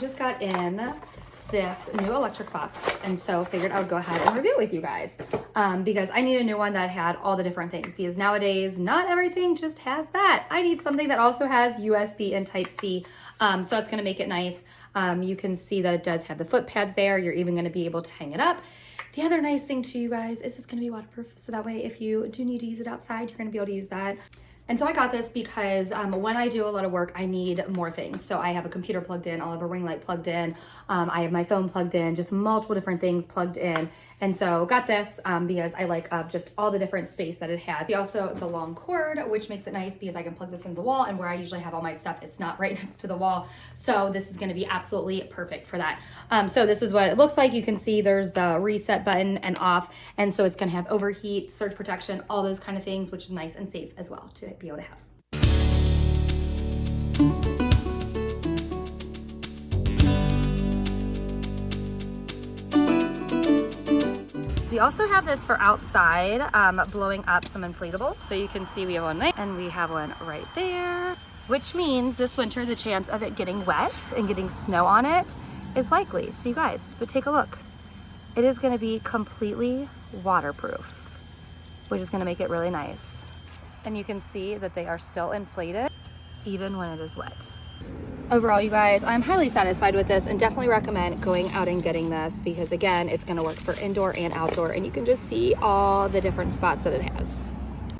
Just got in this new electric box, and so figured I would go ahead and review it with you guys because I need a new one that had all the different things, because nowadays not everything just has that. I need something that also has USB and Type-C, so it's going to make it nice. You can see that it does have the foot pads there. You're even going to be able to hang it up. The other nice thing to you guys is it's going to be waterproof, so that way if you do need to use it outside, you're going to be able to use that. And so I got this because when I do a lot of work, I need more things. So I have a computer plugged in, I'll have a ring light plugged in, I have my phone plugged in, just multiple different things plugged in. And so got this because I like just all the different space that it has. See also the long cord, which makes it nice because I can plug this into the wall, and where I usually have all my stuff, it's not right next to the wall. So this is gonna be absolutely perfect for that. So this is what it looks like. You can see there's the reset button and off. And so it's gonna have overheat, surge protection, all those kind of things, which is nice and safe as well to be able to have. So we also have this for outside, blowing up some inflatables. So you can see we have one there and we have one right there, which means this winter the chance of it getting wet and getting snow on it is likely. So you guys, but take a look. It is going to be completely waterproof, which is going to make it really nice. And you can see that they are still inflated even when it is wet. Overall, you guys, I'm highly satisfied with this and definitely recommend going out and getting this because again, it's going to work for indoor and outdoor, and you can just see all the different spots that it has.